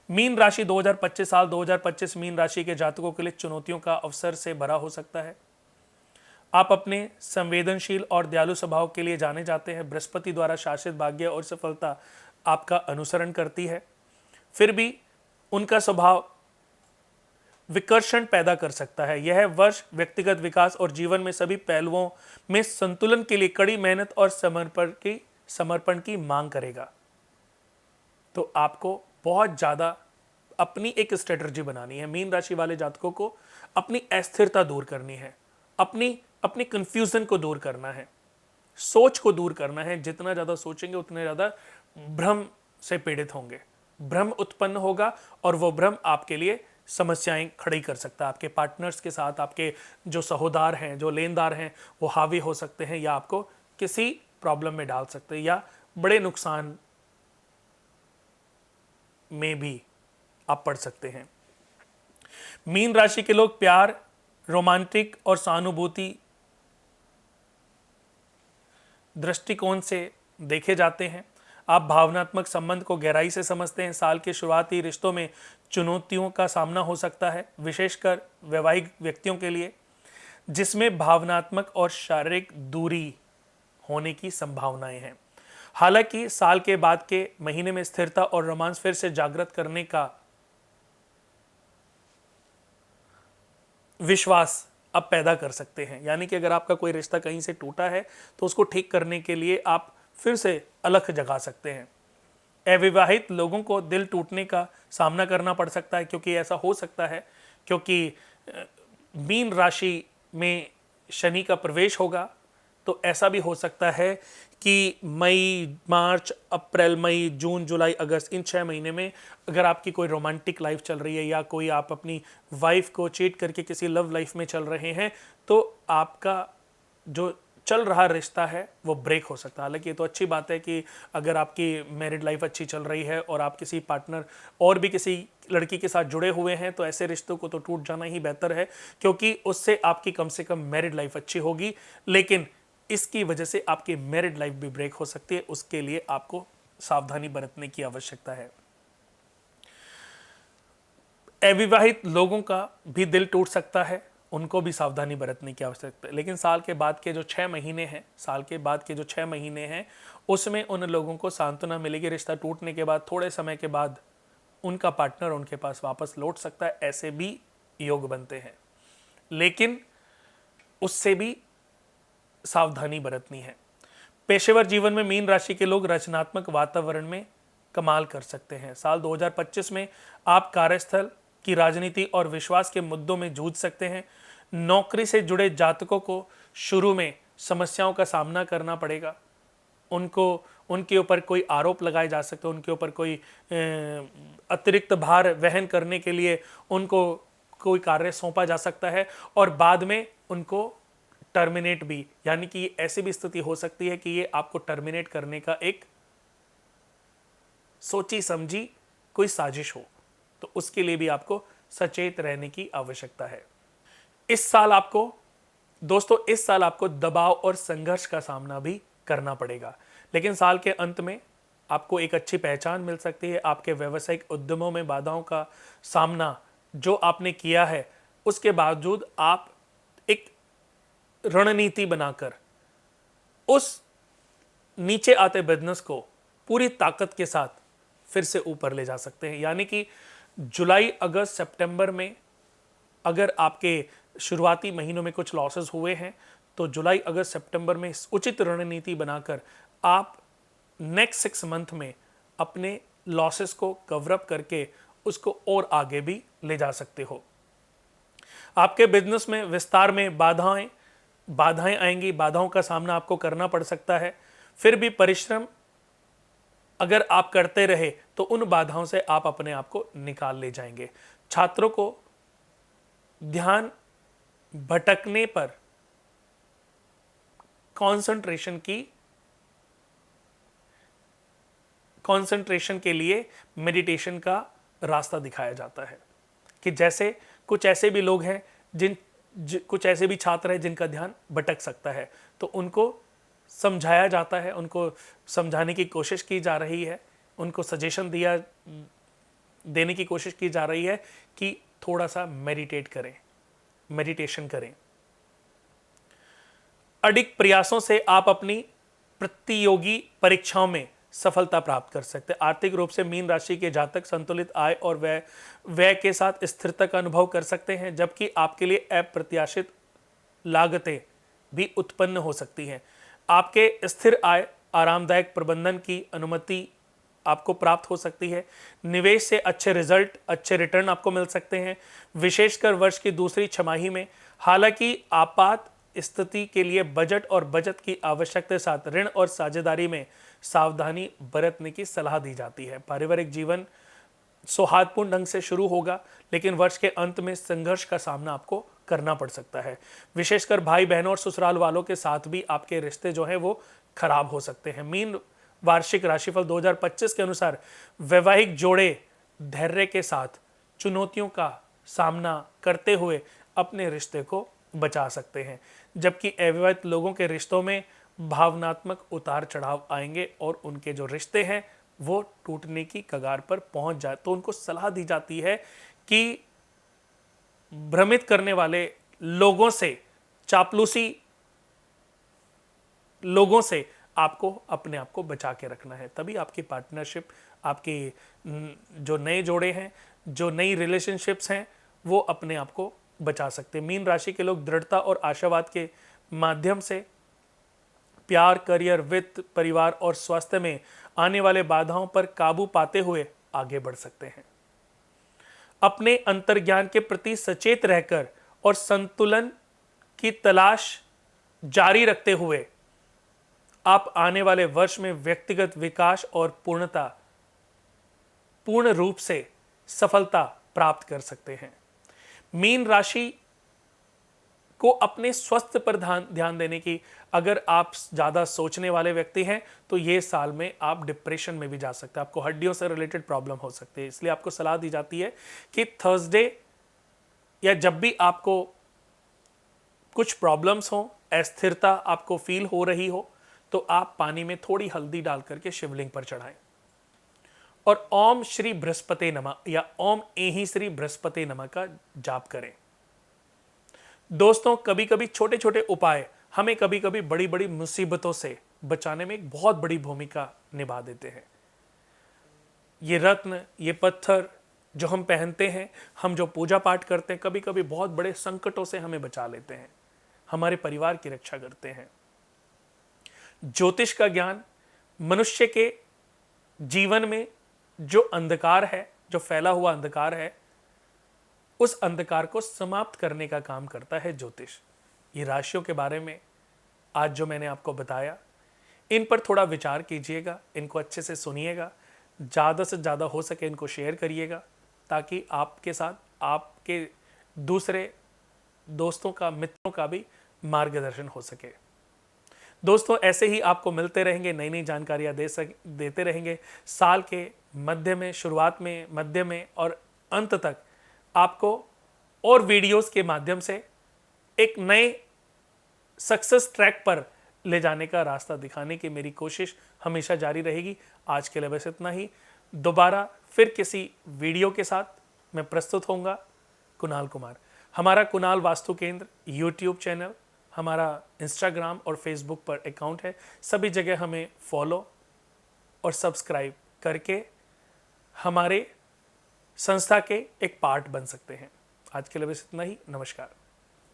Mean राशि 2025 साल 2025 mean राशि के जातकों के लिए चुनौतियों का अवसर से भरा हो सकता है। आप अपने संवेदनशील और दयालु स्वभाव के लिए जाने जाते हैं। बृहस्पति द्वारा शासित भाग्य और सफलता आपका अनुसरण करती है, फिर भी उनका स्वभाव विकर्षण पैदा कर सकता है। यह वर्ष व्यक्तिगत विकास और जीवन में सभी पहलुओं में संतुलन के लिए कड़ी मेहनत और समर्पण की मांग करेगा। तो आपको बहुत ज़्यादा अपनी एक स्ट्रेटजी बनानी है। मीन राशि वाले जातकों को अपनी अस्थिरता दूर करनी है, अपनी कंफ्यूजन को दूर करना है, सोच को दूर करना है। जितना ज़्यादा सोचेंगे उतने ज़्यादा भ्रम से पीड़ित होंगे, भ्रम उत्पन्न होगा और वो भ्रम आपके लिए समस्याएं खड़ी कर सकता है। आपके पार्टनर्स के साथ आपके जो सहोदार हैं, जो लेनदार हैं, वो हावी हो सकते हैं या आपको किसी प्रॉब्लम में डाल सकते हैं या बड़े नुकसान में भी आप पड़ सकते हैं। मीन राशि के लोग प्यार, रोमांटिक और सहानुभूति दृष्टिकोण से देखे जाते हैं। आप भावनात्मक संबंध को गहराई से समझते हैं। साल के शुरुआती रिश्तों में चुनौतियों का सामना हो सकता है, विशेषकर वैवाहिक व्यक्तियों के लिए, जिसमें भावनात्मक और शारीरिक दूरी होने की संभावनाएं हैं। हालांकि साल के बाद के महीने में स्थिरता और रोमांस फिर से जागृत करने का विश्वास आप पैदा कर सकते हैं। यानी कि अगर आपका कोई रिश्ता कहीं से टूटा है तो उसको ठीक करने के लिए आप फिर से अलख जगा सकते हैं। अविवाहित लोगों को दिल टूटने का सामना करना पड़ सकता है, क्योंकि ऐसा हो सकता है क्योंकि मीन राशि में शनि का प्रवेश होगा। तो ऐसा भी हो सकता है कि मई, मार्च, अप्रैल, मई, जून, जुलाई, अगस्त, इन 6 महीने में अगर आपकी कोई रोमांटिक लाइफ चल रही है या कोई आप अपनी वाइफ को चीट करके किसी लव लाइफ में चल रहे हैं, तो आपका जो चल रहा रिश्ता है वो ब्रेक हो सकता है। हालांकि ये तो अच्छी बात है कि अगर आपकी मैरिड लाइफ अच्छी चल रही है और आप किसी पार्टनर और भी किसी लड़की के साथ जुड़े हुए हैं, तो ऐसे रिश्तों को तो टूट जाना ही बेहतर है, क्योंकि उससे आपकी कम से कम मैरिड लाइफ अच्छी होगी। लेकिन इसकी वजह से आपकी मैरिड लाइफ भी ब्रेक हो सकती है, उसके लिए आपको सावधानी बरतने की आवश्यकता है। अविवाहित लोगों का भी दिल टूट सकता है, उनको भी सावधानी बरतने की आवश्यकता है। लेकिन साल के बाद के जो 6 महीने हैं, उसमें उन लोगों को सांत्वना मिलेगी। रिश्ता टूटने के बाद थोड़े समय के बाद उनका पार्टनर उनके पास वापस लौट सकता है, ऐसे भी योग बनते हैं। लेकिन उससे भी सावधानी बरतनी है। पेशेवर जीवन में मीन राशि के लोग रचनात्मक वातावरण में कमाल कर सकते हैं। साल 2025 में आप कार्यस्थल की राजनीति और विश्वास के मुद्दों में जूझ सकते हैं। नौकरी से जुड़े जातकों को शुरू में समस्याओं का सामना करना पड़ेगा। उनके ऊपर कोई आरोप लगाए जा सकते हैं, उनके ऊपर कोई अतिरिक्त भार वहन करने के लिए उनको कोई कार्य सौंपा जा सकता है और बाद में उनको टर्मिनेट भी, यानी कि ऐसी भी स्थिति हो सकती है कि ये आपको टर्मिनेट करने का एक सोची समझी कोई साजिश हो, तो उसके लिए भी आपको सचेत रहने की आवश्यकता है। इस साल आपको दबाव और संघर्ष का सामना भी करना पड़ेगा, लेकिन साल के अंत में आपको एक अच्छी पहचान मिल सकती है। आपके व्यावसायिक उद्यमों में बाधाओं का सामना जो आपने किया है, उसके बावजूद आप एक रणनीति बनाकर उस नीचे आते बिजनेस को पूरी ताकत के साथ फिर से ऊपर ले जा सकते हैं। यानी कि जुलाई, अगस्त, सितंबर में अगर आपके शुरुआती महीनों में कुछ लॉसेस हुए हैं, तो जुलाई, अगस्त, सितंबर में उचित रणनीति बनाकर आप नेक्स्ट 6 मंथ में अपने लॉसेस को कवर अप करके उसको और आगे भी ले जा सकते हो। आपके बिजनेस में विस्तार में बाधाएं आएंगी, बाधाओं का सामना आपको करना पड़ सकता है। फिर भी परिश्रम अगर आप करते रहे तो उन बाधाओं से आप अपने आप को निकाल ले जाएंगे। छात्रों को ध्यान भटकने पर कंसंट्रेशन के लिए मेडिटेशन का रास्ता दिखाया जाता है। कि जैसे कुछ ऐसे भी लोग हैं कुछ ऐसे भी छात्र हैं जिनका ध्यान भटक सकता है, तो उनको समझाया जाता है, उनको समझाने की कोशिश की जा रही है, उनको सजेशन देने की कोशिश की जा रही है कि थोड़ा सा मेडिटेशन करें। अडिग प्रयासों से आप अपनी प्रतियोगी परीक्षाओं में सफलता प्राप्त कर सकते हैं। आर्थिक रूप से मीन राशि के जातक संतुलित आय और व्यय के साथ स्थिरता का अनुभव कर सकते हैं, जबकि आपके लिए अप्रत्याशित लागतें भी उत्पन्न हो सकती हैं। आपके स्थिर आय आरामदायक प्रबंधन की अनुमति आपको प्राप्त हो सकती है। निवेश से अच्छे रिजल्ट, अच्छे रिटर्न आपको मिल सकते हैं, विशेषकर वर्ष की दूसरी छमाही में। हालांकि आपात स्थिति के लिए बजट और बचत की आवश्यकता के साथ ऋण और साझेदारी में सावधानी बरतने की सलाह दी जाती है। पारिवारिक जीवन सौहार्दपूर्ण ढंग से शुरू होगा, लेकिन वर्ष के अंत में संघर्ष का सामना आपको करना पड़ सकता है। विशेषकर भाई बहनों और ससुराल वालों के साथ भी आपके रिश्ते जो हैं वो खराब हो सकते हैं। मीन वार्षिक राशिफल 2025 के अनुसार वैवाहिक जोड़े धैर्य के साथ चुनौतियों का सामना करते हुए अपने रिश्ते को बचा सकते हैं, जबकि अविवाहित लोगों के रिश्तों में भावनात्मक उतार चढ़ाव आएंगे और उनके जो रिश्ते हैं वो टूटने की कगार पर पहुंच जाए। तो उनको सलाह दी जाती है कि भ्रमित करने वाले लोगों से, चापलूसी लोगों से आपको अपने आप को बचा के रखना है। तभी आपकी पार्टनरशिप, आपके जो नए जोड़े हैं, जो नई रिलेशनशिप्स हैं, वो अपने आप को बचा सकते हैं। मीन राशि के लोग दृढ़ता और आशावाद के माध्यम से प्यार, करियर, वित्त, परिवार और स्वास्थ्य में आने वाले बाधाओं पर काबू पाते हुए आगे बढ़ सकते हैं। अपने अंतर्ज्ञान के प्रति सचेत रहकर और संतुलन की तलाश जारी रखते हुए आप आने वाले वर्ष में व्यक्तिगत विकास और पूर्ण रूप से सफलता प्राप्त कर सकते हैं। मीन राशि को अपने स्वास्थ्य पर ध्यान देने की, अगर आप ज़्यादा सोचने वाले व्यक्ति हैं तो ये साल में आप डिप्रेशन में भी जा सकते हैं, आपको हड्डियों से रिलेटेड प्रॉब्लम हो सकती है। इसलिए आपको सलाह दी जाती है कि थर्सडे या जब भी आपको कुछ प्रॉब्लम्स हो, अस्थिरता आपको फील हो रही हो, तो आप पानी में थोड़ी हल्दी डाल करके शिवलिंग पर चढ़ाएं और ओम श्री बृहस्पति नमः या ओम एहि श्री बृहस्पति नमः का जाप करें। दोस्तों, कभी कभी छोटे छोटे उपाय हमें कभी कभी बड़ी बड़ी मुसीबतों से बचाने में एक बहुत बड़ी भूमिका निभा देते हैं। ये रत्न, ये पत्थर जो हम पहनते हैं, हम जो पूजा पाठ करते हैं, कभी कभी बहुत बड़े संकटों से हमें बचा लेते हैं, हमारे परिवार की रक्षा करते हैं। ज्योतिष का ज्ञान मनुष्य के जीवन में जो अंधकार है, जो फैला हुआ अंधकार है, उस अंधकार को समाप्त करने का काम करता है ज्योतिष। ये राशियों के बारे में आज जो मैंने आपको बताया, इन पर थोड़ा विचार कीजिएगा, इनको अच्छे से सुनिएगा, ज़्यादा से ज़्यादा हो सके इनको शेयर करिएगा, ताकि आपके साथ आपके दूसरे दोस्तों का, मित्रों का भी मार्गदर्शन हो सके। दोस्तों, ऐसे ही आपको मिलते रहेंगे, नई नई जानकारियाँ देते रहेंगे। साल के मध्य में, शुरुआत में, मध्य में और अंत तक आपको और वीडियोस के माध्यम से एक नए सक्सेस ट्रैक पर ले जाने का रास्ता दिखाने की मेरी कोशिश हमेशा जारी रहेगी। आज के लिए बस इतना ही। दोबारा फिर किसी वीडियो के साथ मैं प्रस्तुत होऊंगा। कुणाल कुमार, हमारा कुणाल वास्तु केंद्र यूट्यूब चैनल, हमारा इंस्टाग्राम और फेसबुक पर अकाउंट है। सभी जगह हमें फॉलो और सब्सक्राइब करके हमारे संस्था के एक पार्ट बन सकते हैं। आज के लिए बस इतना ही। नमस्कार।